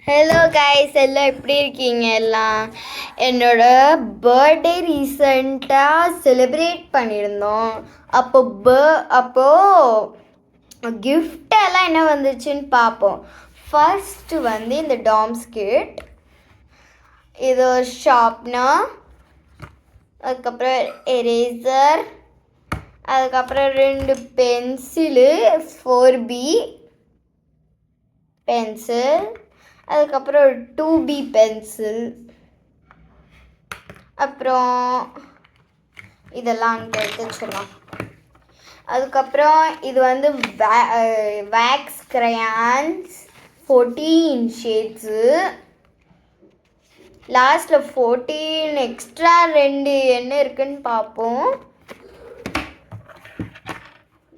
Hello guys, எல்லாம் எப்படி இருக்கீங்க? எல்லாம் என்னோட பர்த்டே ரீசண்டாக செலிப்ரேட் பண்ணியிருந்தோம். அப்போது கிஃப்டெல்லாம் என்ன வந்துச்சுன்னு பார்ப்போம். ஃபர்ஸ்ட்டு வந்து இந்த டாம்ஸ் கிட், இது ஒரு ஷார்ப்னர், அதுக்கப்புறம் எரேசர், அதுக்கப்புறம் 2 பென்சிலு 4B பென்சில், அதுக்கப்புறம் ஒரு 2B பென்சில், அப்புறம் இதெல்லாம் அங்கே எடுத்து வச்சிடலாம். அதுக்கப்புறம் இது வந்து வேக்ஸ் கிரையான்ஸ் 14 ஷேட்ஸு, லாஸ்ட்டில் 14 எக்ஸ்ட்ரா 2 என்ன இருக்குன்னு பார்ப்போம்.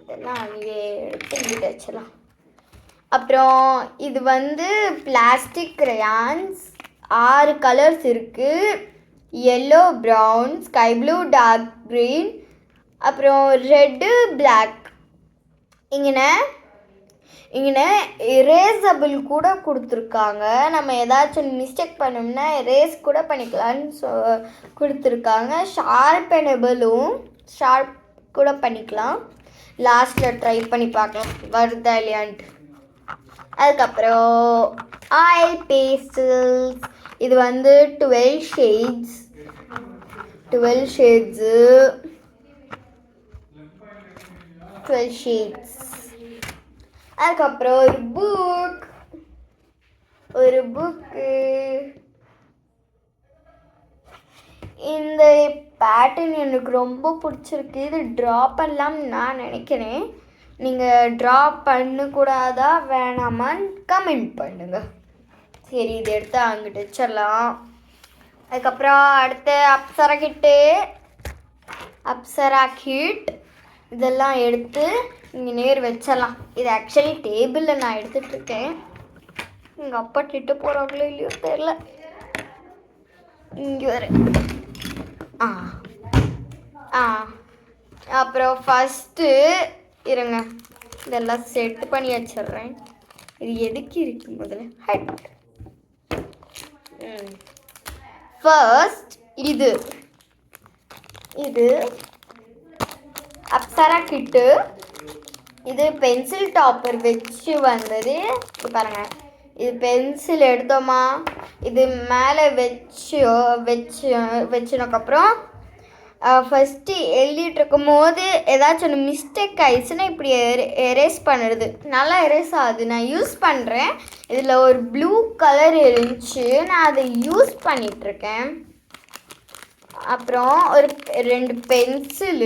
இதெல்லாம் அங்கே எடுத்து இங்கிட்ட வச்சிடலாம். அப்புறம் இது வந்து பிளாஸ்டிக் கிரையான்ஸ் 6 கலர்ஸ் இருக்குது. Yellow, brown, sky blue, dark green, அப்புறம் ரெட்டு, பிளாக். இங்கே எரேசபிள் கூட கொடுத்துருக்காங்க. நம்ம ஏதாச்சும் மிஸ்டேக் பண்ணோம்னா எரேஸ் கூட பண்ணிக்கலான்னு கொடுத்துருக்காங்க. ஷார்ப்பனபிளும் ஷார்ப் கூட பண்ணிக்கலாம். லாஸ்ட்டில் ட்ரை பண்ணி பார்க்கலாம் வருதா இல்லையான்ட்டு. அதுக்கப்புறம் ஆயில் பேஸ்டல்ஸ், இது வந்து 12 ஷேட்ஸ். அதுக்கப்புறம் ஒரு புக்கு. இந்த பேட்டர்ன் எனக்கு ரொம்ப பிடிச்சிருக்கு. இது ட்ரா பண்ணலாம்னு நான் நினைக்கிறேன். நீங்கள் ட்ரா பண்ணக்கூடாதா வேணாமான்னு கமெண்ட் பண்ணுங்கள். சரி, இது எடுத்து அங்கிட்டு வச்சிடலாம். அதுக்கப்புறம் அடுத்து அப்சரா கிட் இதெல்லாம் எடுத்து இங்கே நேர் வச்சிடலாம். இது ஆக்சுவலி டேபிளில் நான் எடுத்துகிட்ருக்கேன். எங்கள் அப்பா திட்டு போகிறாங்களோ இல்லையோ தெரில. இங்கே வர அப்புறம் ஃபஸ்ட்டு இருங்க, இதெல்லாம் செட் பண்ணி வச்சிடுறேன். இது எதுக்கு இருக்கு முதல்ல ஹட். ஃபர்ஸ்ட் இது அப்சரா கிட்டு. இது பென்சில் டாப்பர் வச்சு வந்தது. இது பாருங்க, இது பென்சில் எடுத்தோமா, இது மேலே வச்சுனக்கப்புறம் ஃபஸ்ட்டு எழுதிட்டு இருக்கும் போது ஏதாச்சும் ஒன்று மிஸ்டேக் ஆயிடுச்சுன்னா இப்படி எரேஸ் பண்ணுறது நல்லா எரேஸ் ஆகுது. நான் யூஸ் பண்ணுறேன். இதில் ஒரு ப்ளூ கலர் இருந்துச்சு, நான் அதை யூஸ் பண்ணிகிட்ருக்கேன். அப்புறம் ஒரு 2 பென்சில்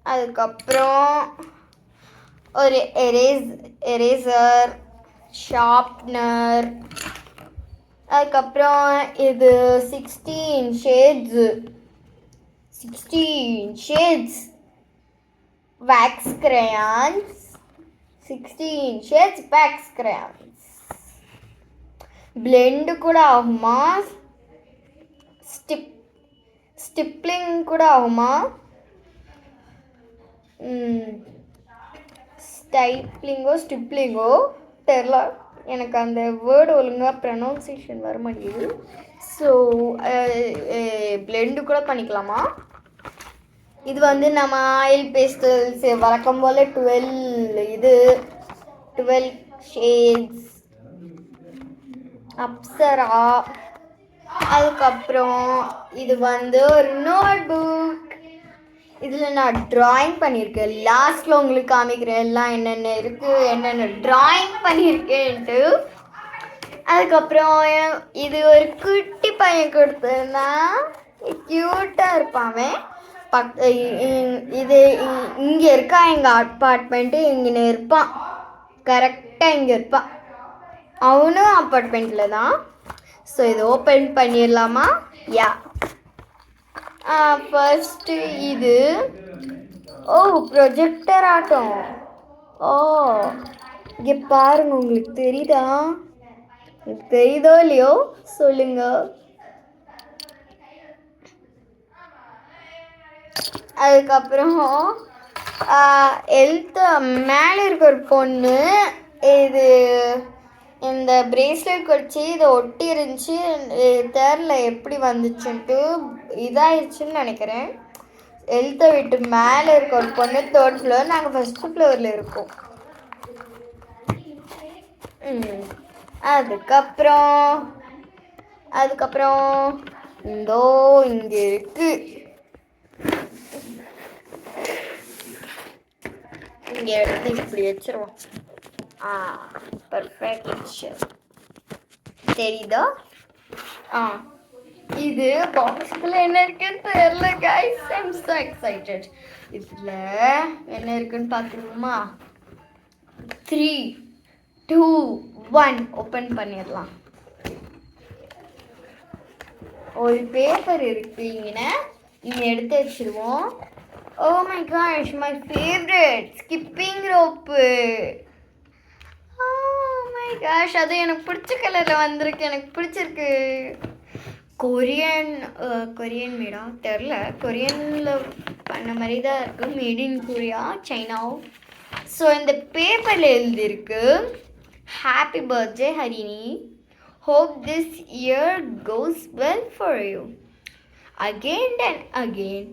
அதுக்கப்புறம் ஒரு எரேசர், ஷார்ப்னர், அதுக்கப்புறம் இது 16 ஷேட்ஸ் வேக்ஸ் கிரையான்ஸ். பிளெண்டு கூட ஆகுமா, ஸ்டிப்லிங் கூட ஆகுமா, ஸ்டிப்லிங்கோ தெரில. எனக்கு அந்த வேர்டு ஒழுங்காக ப்ரொனவுன்சியேஷன் வர மாட்டேங்குது. ஸோ பிளெண்டு கூட பண்ணிக்கலாமா. இது வந்து நம்ம ஆயில் பேஸ்டல்ஸ் வழக்கம் போல் 12 ஷேட்ஸ் அப்சரா. அதுக்கப்புறம் இது வந்து ஒரு நோட் புக். இதில் நான் ட்ராயிங் பண்ணியிருக்கேன். லாஸ்ட்டில் உங்களுக்கு காமிக்கிறேன் எல்லாம் என்னென்ன இருக்குது, என்னென்ன ட்ராயிங் பண்ணியிருக்கேன்ட்டு. அதுக்கப்புறம் இது ஒரு குட்டி பையன் கொடுத்ததுன்னா க்யூட்டாக இருப்பான். இது இங்கே இருக்கா எங்கள் அப்பார்ட்மெண்ட்டு, இங்கே இருப்பான், கரெக்டாக இங்கே இருப்பான். அவனும் அப்பார்ட்மெண்ட்டில் தான். ஸோ இது ஓப்பன் பண்ணிடலாமா? யா. ஃபர்ஸ்ட்டு இது ப்ரொஜெக்டர் ஆட்டம். இங்கே பாருங்க, உங்களுக்கு தெரியுதோ இல்லையோ சொல்லுங்க. அதுக்கப்புறம் எழுத்து மேலே இருக்க ஒரு பொண்ணு இது இந்த பிரேஸ்லெட் வச்சு இதை ஒட்டி இருந்துச்சு, தெரில எப்படி வந்துச்சுன்ட்டு, இதாகிடுச்சுன்னு நினைக்கிறேன். எழுத்தை விட்டு மேலே இருக்க ஒரு பொண்ணு 3rd ஃப்ளோர், நாங்கள் 1st ஃப்ளோரில் இருக்கோம். அதுக்கப்புறம் இந்தோ இங்கே இருக்கு. இங்கே எடுத்து இப்படி வச்சிருவோம். பர்ஃபெக்ட். தெரியுதா? இது பாக்ஸ்குள்ள என்ன இருக்குன்னு தெரியல guys. I'm so excited. இதுல என்ன இருக்குன்னு பார்க்கணுமா? 3, 2, 1 ஓபன் பண்ணிடலாம். ஒரு பேப்பர் இருக்கு இங்க எடுத்து வச்சிருவோம். Oh my gosh, my favorite skipping rope. Oh my gosh, அது எனக்கு பிடிச்ச கலர்ல வந்திருக்கு, எனக்கு பிடிச்சிருக்கு. கொரியன் மேடா தெரில, கொரியனில் பண்ண மாதிரி தான் இருக்குது. Made in Korea, China. So இந்த பேப்பரில் எழுதியிருக்கு, happy birthday Harini, hope this year goes well for you. Again and again,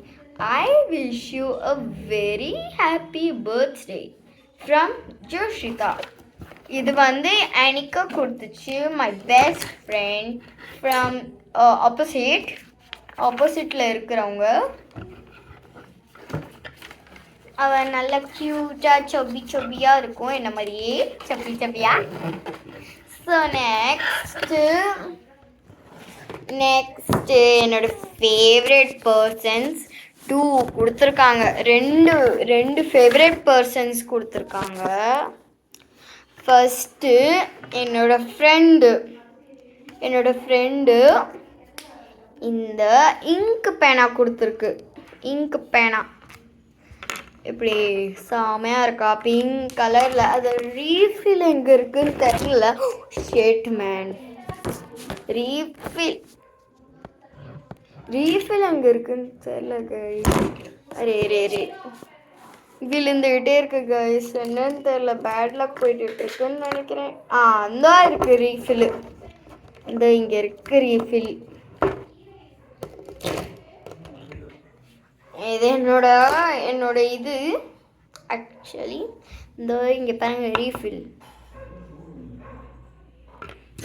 I wish you a very happy birthday from Joshita. இது வந்து அனிகா கொடுத்துச்சு, மை பெஸ்ட் ஃப்ரெண்ட் ஃப்ரம் ஆப்போசிட்டில் இருக்கிறவங்க. அவன் நல்லா க்யூட்டாக சொப்பியாக இருக்கும், என்ன மாதிரியே சொப்பியா. ஸோ நெக்ஸ்ட்டு என்னோட ஃபேவரட் பர்சன்ஸ் 2 கொடுத்துருக்காங்க. ரெண்டு ஃபேவரட் பர்சன்ஸ் கொடுத்துருக்காங்க. ஃபஸ்ட்டு என்னோட ஃப்ரெண்டு இந்த இங்க் பேனா கொடுத்துருக்கு. இங்க் பேனா இப்படி செமையாக இருக்கா, பிங்க் கலரில். அது ரீஃபில் எங்கே இருக்குன்னு தெரியல. ஷேட் மேன், ரீஃபில் அங்கே இருக்குன்னு தெரியல கைஸ். அரே விழுந்துக்கிட்டே இருக்கு கைஸ், என்னன்னு தெரியல. பேட் லக் போயிட்டு இருக்குன்னு நினைக்கிறேன். அந்த இருக்கு ரீஃபில், இந்த இங்கே இருக்கு ரீஃபில். இது என்னோட இது ஆக்சுவலி இந்த இங்கே பாருங்க ரீஃபில்.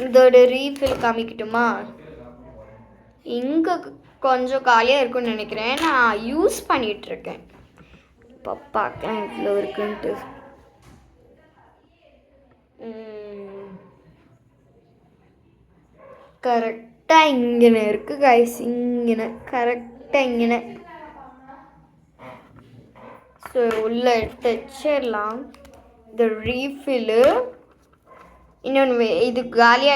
இதோட ரீஃபில் காமிக்கட்டுமா? இங்கே கொஞ்சம் காலியாக இருக்குன்னு நினைக்கிறேன், நான் யூஸ் பண்ணிகிட்ருக்கேன். இப்போ பார்க்கலாம் இவ்வளோ இருக்குன்ட்டு. கரெக்டாக இங்கே இருக்குது கைஸ், கரெக்டாக இங்கே. ஸோ உள்ளே எடுத்து வச்சிடலாம் இந்த ரீஃபில்லு. இன்னொன்று இது காலி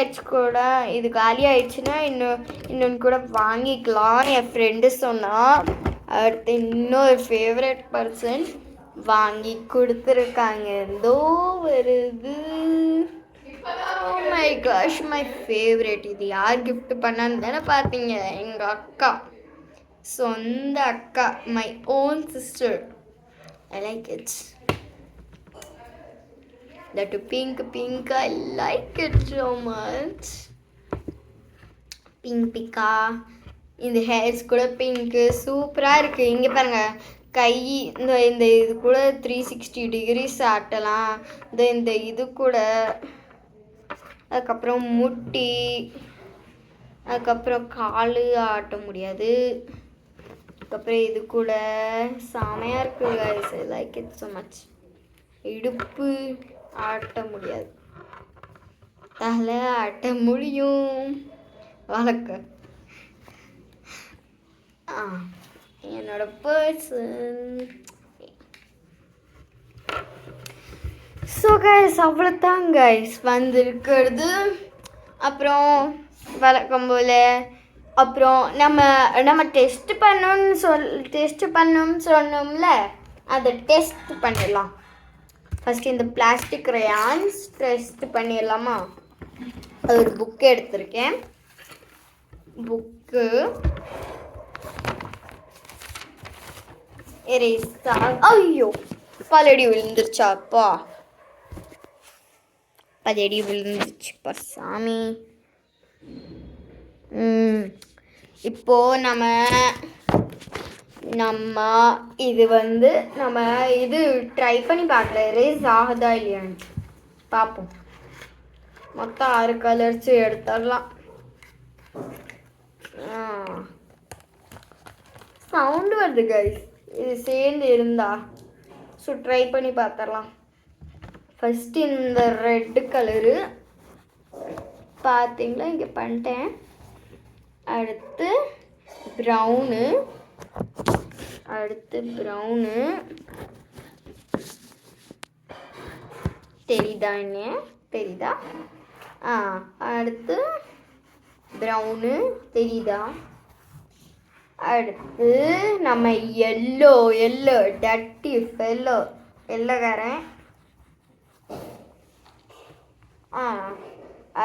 ஆயிடுச்சுன்னா இன்னொன்று கூட வாங்கிக்கலாம். என் ஃப்ரெண்டு சொன்னால் அடுத்து இன்னொரு ஃபேவரட் பர்சன் வாங்கி கொடுத்துருக்காங்க. ஏதோ வருது. Oh my gosh, my favorite. இது யார் கிஃப்ட் பண்ணான்னு தானே பார்த்தீங்க? எங்கள் அக்கா, சொந்த அக்கா, my own sister. I like it. That pink, I like it so much. Pinka. இந்த ஹேர்ஸ் கூட பிங்க்கு சூப்பராக இருக்குது. இங்கே பாருங்கள், கை இந்த இது கூட 360 டிகிரிஸ் ஆட்டலாம். இந்த இது கூட, அதுக்கப்புறம் முட்டி, அதுக்கப்புறம் கால் ஆட்ட முடியாது. அதுக்கப்புறம் இது கூட செமையாக இருக்குது guys. I like it so much. இடுப்பு ஆட்ட முடியாது, தலை ஆட்ட முடியும். வழக்க என்னோட பர்சன். ஸோ கைஸ் அவ்வளோதான் கைஸ் வந்திருக்கிறது. அப்புறம் வழக்கம் போல் அப்புறம் நம்ம டெஸ்ட் பண்ணணும்னு சொன்னோம்ல, அதை டெஸ்ட் பண்ணிடலாம். ஃபஸ்ட்டு இந்த பிளாஸ்டிக் ரயான்ஸ் டெஸ்ட் பண்ணிடலாமா? அது ஒரு புக்கு எடுத்திருக்கேன். புக்கு எரேஸா. ஐயோ பலடி விழுந்துருச்சாப்பா, பலடி விழுந்துருச்சுப்பா சாமி. இப்போ நம்ம இது நம்ம இது ட்ரை பண்ணி பார்க்கல, எரேஸ் ஆகுதா இல்லையான்னு பார்ப்போம். மொத்தம் 6 கலர்ஸ் எடுத்துடலாம். சவுண்டு வருது கைஸ், இது சேர்ந்து இருந்தா. ஸோ ட்ரை பண்ணி பார்த்துடலாம். ஃபஸ்ட்டு இந்த ரெட்டு கலரு பார்த்தீங்களா, இங்கே பண்ணிட்டேன். அடுத்து ப்ரௌனு, தெரியுதா என்ன தெரியுதா? அடுத்து ப்ரௌனு தெரியுதா? அடுத்து நம்ம எல்லோ டட்டி எல்லோக்காரன்.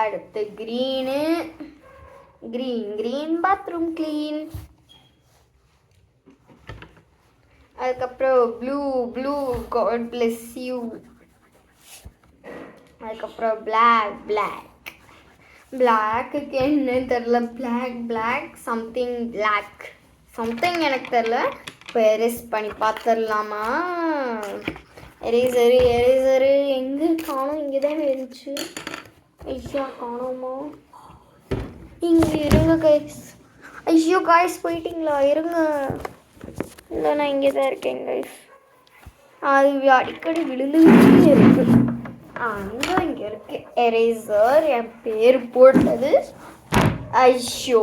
அடுத்து க்ரீன் பாத்ரூம் க்ளீன். அதுக்கப்புறம் ப்ளூ காட் பிளஸ் யூ. அதுக்கப்புறம் பிளாக்குக்கு என்னன்னு தெரில, பிளாக் சம்திங் எனக்கு தெரில. இப்போ எரேஸ் பண்ணி பார்த்துடலாமா? எரேசரு எங்கே காணும்? இங்கே தான் இருந்துச்சு. ஐயா காணோமா? இங்கே இருங்க கைஸ். ஐயோ காய்ஸ் போயிட்டீங்களா? இருங்க. இல்லை நான் இங்கே தான் இருக்கேன் கைஸ். அது அடிக்கடி விழுந்துக்கிட்டே இருக்கு. இங்கே இருக்கு எரேசர், என் பேர் போட்டது. ஐயோ